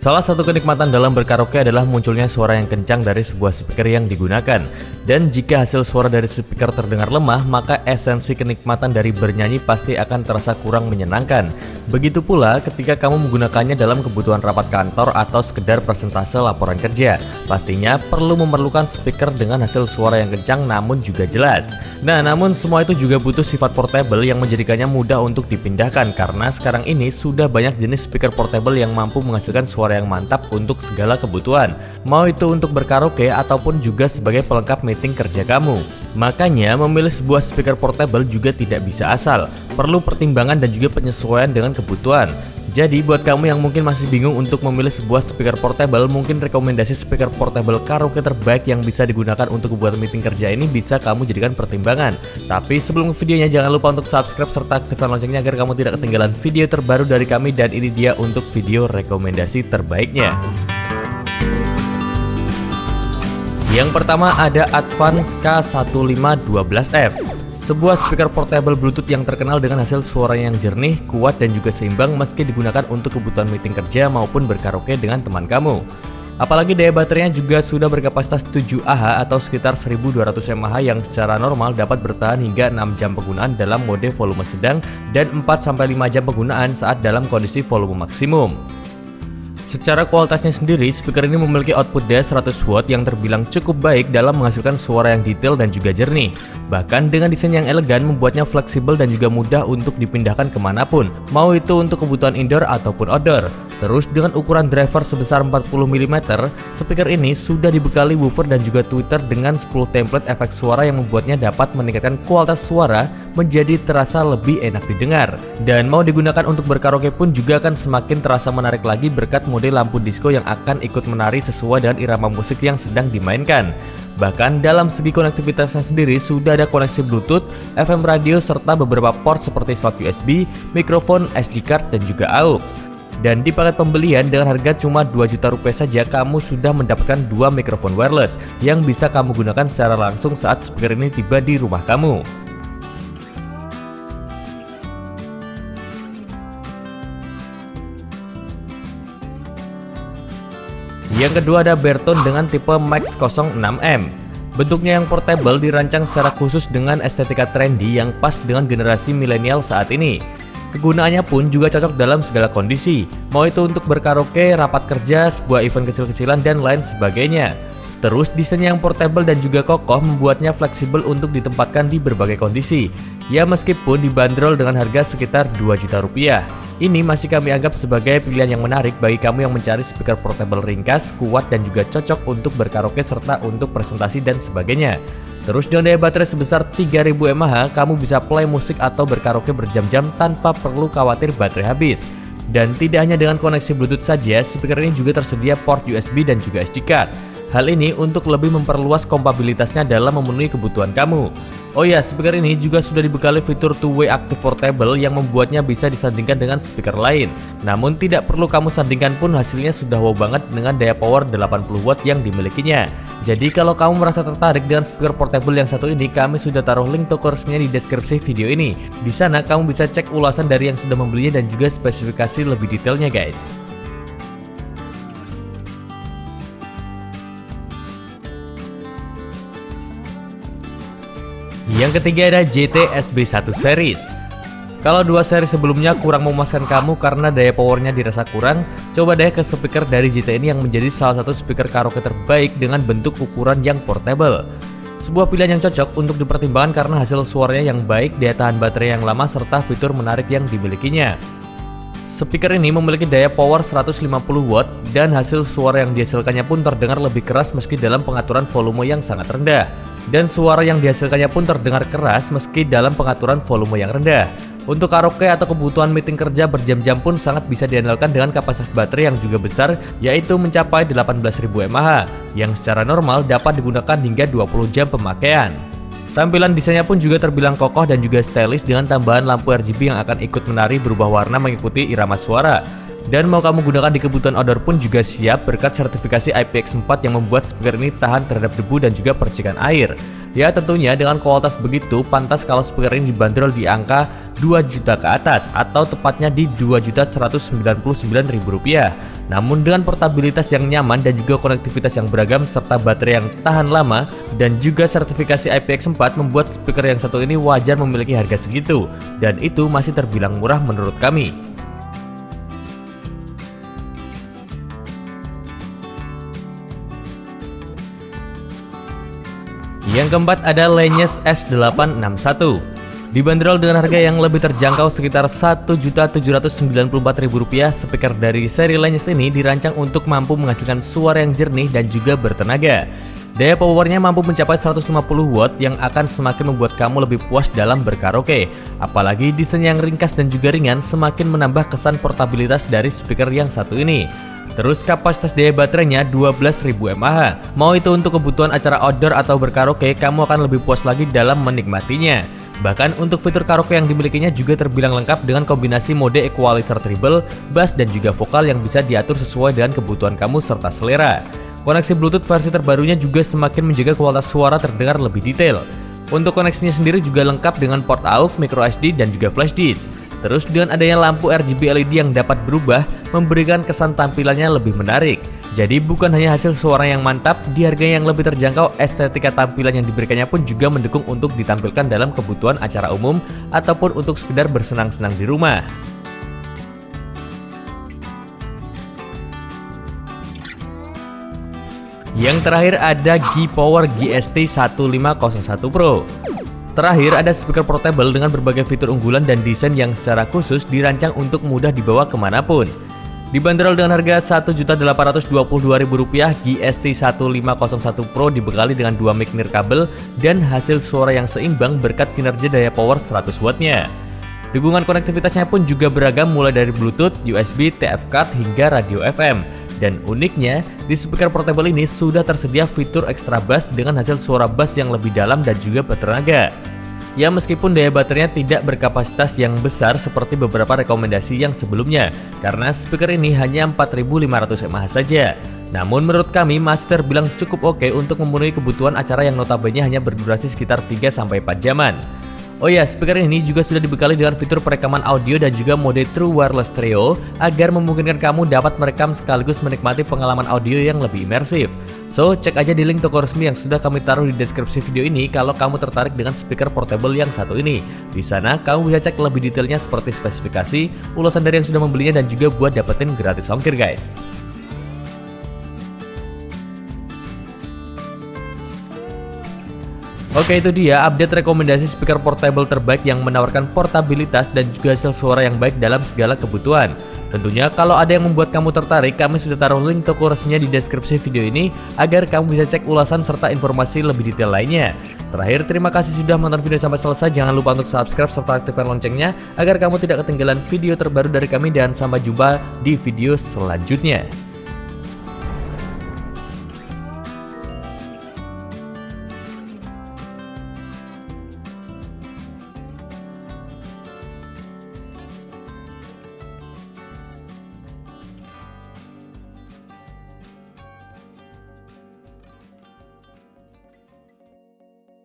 Salah satu kenikmatan dalam berkaraoke adalah munculnya suara yang kencang dari sebuah speaker yang digunakan. Dan jika hasil suara dari speaker terdengar lemah, maka esensi kenikmatan dari bernyanyi pasti akan terasa kurang menyenangkan. Begitu pula ketika kamu menggunakannya dalam kebutuhan rapat kantor atau sekedar persentase laporan kerja. Pastinya perlu memerlukan speaker dengan hasil suara yang kencang namun juga jelas. Nah, namun semua itu juga butuh sifat portable yang menjadikannya mudah untuk dipindahkan, karena sekarang ini sudah banyak jenis speaker portable yang mampu menghasilkan suara yang mantap untuk segala kebutuhan, mau itu untuk berkaraoke ataupun juga sebagai pelengkap meeting kerja kamu. Makanya memilih sebuah speaker portable juga tidak bisa asal, perlu pertimbangan dan juga penyesuaian dengan kebutuhan. Jadi buat kamu yang mungkin masih bingung untuk memilih sebuah speaker portable, mungkin rekomendasi speaker portable karaoke terbaik yang bisa digunakan untuk kebutuhan meeting kerja ini bisa kamu jadikan pertimbangan. Tapi sebelum videonya, jangan lupa untuk subscribe serta aktifkan loncengnya agar kamu tidak ketinggalan video terbaru dari kami. Dan ini dia untuk video rekomendasi terbaiknya. Yang pertama ada Advance K1512F. Sebuah speaker portable Bluetooth yang terkenal dengan hasil suara yang jernih, kuat dan juga seimbang meski digunakan untuk kebutuhan meeting kerja maupun berkaraoke dengan teman kamu. Apalagi daya baterainya juga sudah berkapasitas 7 Ah atau sekitar 1200 mAh yang secara normal dapat bertahan hingga 6 jam penggunaan dalam mode volume sedang dan 4-5 jam penggunaan saat dalam kondisi volume maksimum. Secara kualitasnya sendiri, speaker ini memiliki output daya 100W yang terbilang cukup baik dalam menghasilkan suara yang detail dan juga jernih. Bahkan dengan desain yang elegan membuatnya fleksibel dan juga mudah untuk dipindahkan kemanapun, mau itu untuk kebutuhan indoor ataupun outdoor. Terus dengan ukuran driver sebesar 40mm, speaker ini sudah dibekali woofer dan juga tweeter dengan 10 template efek suara yang membuatnya dapat meningkatkan kualitas suara menjadi terasa lebih enak didengar. Dan mau digunakan untuk berkaraoke pun juga akan semakin terasa menarik lagi berkat mode lampu disco yang akan ikut menari sesuai dengan irama musik yang sedang dimainkan. Bahkan dalam segi konektivitasnya sendiri sudah ada koneksi Bluetooth, FM radio serta beberapa port seperti slot USB, mikrofon, SD card dan juga aux. Dan di paket pembelian dengan harga cuma 2 juta rupiah saja, kamu sudah mendapatkan 2 mikrofon wireless yang bisa kamu gunakan secara langsung saat speaker ini tiba di rumah kamu. Yang kedua ada Bertone dengan tipe Max 06M. Bentuknya yang portable dirancang secara khusus dengan estetika trendy yang pas dengan generasi milenial saat ini. Kegunaannya pun juga cocok dalam segala kondisi, mau itu untuk berkaraoke, rapat kerja, sebuah event kecil-kecilan dan lain sebagainya. Terus desainnya yang portable dan juga kokoh membuatnya fleksibel untuk ditempatkan di berbagai kondisi. Ya meskipun dibanderol dengan harga sekitar 2 juta rupiah. Ini masih kami anggap sebagai pilihan yang menarik bagi kamu yang mencari speaker portable ringkas, kuat dan juga cocok untuk berkaraoke serta untuk presentasi dan sebagainya. Terus dengan daya baterai sebesar 3000 mAh, kamu bisa play musik atau berkaraoke berjam-jam tanpa perlu khawatir baterai habis. Dan tidak hanya dengan koneksi Bluetooth saja, speaker ini juga tersedia port USB dan juga SD card. Hal ini untuk lebih memperluas kompatibilitasnya dalam memenuhi kebutuhan kamu. Oh ya, speaker ini juga sudah dibekali fitur two-way active portable yang membuatnya bisa disandingkan dengan speaker lain. Namun tidak perlu kamu sandingkan pun hasilnya sudah wow banget dengan daya power 80W yang dimilikinya. Jadi kalau kamu merasa tertarik dengan speaker portable yang satu ini, kami sudah taruh link toko resminya di deskripsi video ini. Di sana kamu bisa cek ulasan dari yang sudah membelinya dan juga spesifikasi lebih detailnya guys. Yang ketiga ada JT SB1 series. Kalau dua seri sebelumnya kurang memuaskan kamu karena daya powernya dirasa kurang, coba deh ke speaker dari JT ini yang menjadi salah satu speaker karaoke terbaik dengan bentuk ukuran yang portable. Sebuah pilihan yang cocok untuk dipertimbangkan karena hasil suaranya yang baik, daya tahan baterai yang lama, serta fitur menarik yang dimilikinya. Speaker ini memiliki daya power 150W dan hasil suara yang dihasilkannya pun terdengar lebih keras meski dalam pengaturan volume yang sangat rendah. Dan suara yang dihasilkannya pun terdengar keras meski dalam pengaturan volume yang rendah. Untuk karaoke atau kebutuhan meeting kerja berjam-jam pun sangat bisa diandalkan dengan kapasitas baterai yang juga besar, yaitu mencapai 18.000 mAh, yang secara normal dapat digunakan hingga 20 jam pemakaian. Tampilan desainnya pun juga terbilang kokoh dan juga stylish dengan tambahan lampu RGB yang akan ikut menari berubah warna mengikuti irama suara. Dan mau kamu gunakan di kebutuhan outdoor pun juga siap berkat sertifikasi IPX4 yang membuat speaker ini tahan terhadap debu dan juga percikan air. Ya tentunya dengan kualitas begitu, pantas kalau speaker ini dibanderol di angka 2 juta ke atas atau tepatnya di Rp2.199.000. Namun dengan portabilitas yang nyaman dan juga konektivitas yang beragam serta baterai yang tahan lama dan juga sertifikasi IPX4 membuat speaker yang satu ini wajar memiliki harga segitu, dan itu masih terbilang murah menurut kami. Yang keempat ada Langes S861. Dibanderol dengan harga yang lebih terjangkau sekitar Rp1.794.000, speaker dari seri Langes ini dirancang untuk mampu menghasilkan suara yang jernih dan juga bertenaga. Daya powernya mampu mencapai 150 watt yang akan semakin membuat kamu lebih puas dalam berkaraoke. Apalagi desain yang ringkas dan juga ringan semakin menambah kesan portabilitas dari speaker yang satu ini. Terus kapasitas daya baterainya 12.000 mAh. Mau itu untuk kebutuhan acara outdoor atau berkaraoke, kamu akan lebih puas lagi dalam menikmatinya. Bahkan untuk fitur karaoke yang dimilikinya juga terbilang lengkap dengan kombinasi mode equalizer treble, bass dan juga vokal yang bisa diatur sesuai dengan kebutuhan kamu serta selera. Koneksi Bluetooth versi terbarunya juga semakin menjaga kualitas suara terdengar lebih detail. Untuk koneksinya sendiri juga lengkap dengan port AUX, micro SD dan juga flash disk. Terus dengan adanya lampu RGB LED yang dapat berubah, memberikan kesan tampilannya lebih menarik. Jadi bukan hanya hasil suara yang mantap, di harga yang lebih terjangkau, estetika tampilan yang diberikannya pun juga mendukung untuk ditampilkan dalam kebutuhan acara umum ataupun untuk sekedar bersenang-senang di rumah. Yang terakhir ada G-Power GST1501 Pro. Terakhir ada speaker portable dengan berbagai fitur unggulan dan desain yang secara khusus dirancang untuk mudah dibawa kemanapun. Dibanderol dengan harga Rp1.822.000, GST1501 Pro dibekali dengan 2 mic nirkabel dan hasil suara yang seimbang berkat kinerja daya power 100 wattnya. Dukungan konektivitasnya pun juga beragam mulai dari Bluetooth, USB, TF card hingga radio FM. Dan uniknya, di speaker portable ini sudah tersedia fitur extra bass dengan hasil suara bass yang lebih dalam dan juga bertenaga. Ya meskipun daya baterainya tidak berkapasitas yang besar seperti beberapa rekomendasi yang sebelumnya, karena speaker ini hanya 4.500 mAh saja. Namun menurut kami masih terbilang cukup oke untuk memenuhi kebutuhan acara yang notabene hanya berdurasi sekitar 3-4 jaman. Oh ya, speaker ini juga sudah dibekali dengan fitur perekaman audio dan juga mode True Wireless Stereo agar memungkinkan kamu dapat merekam sekaligus menikmati pengalaman audio yang lebih imersif. So, cek aja di link toko resmi yang sudah kami taruh di deskripsi video ini kalau kamu tertarik dengan speaker portable yang satu ini. Di sana, kamu bisa cek lebih detailnya seperti spesifikasi, ulasan dari yang sudah membelinya dan juga buat dapetin gratis ongkir guys. Oke, itu dia update rekomendasi speaker portable terbaik yang menawarkan portabilitas dan juga hasil suara yang baik dalam segala kebutuhan. Tentunya kalau ada yang membuat kamu tertarik, kami sudah taruh link toko resminya di deskripsi video ini agar kamu bisa cek ulasan serta informasi lebih detail lainnya. Terakhir, terima kasih sudah menonton video sampai selesai. Jangan lupa untuk subscribe serta aktifkan loncengnya agar kamu tidak ketinggalan video terbaru dari kami, dan sampai jumpa di video selanjutnya.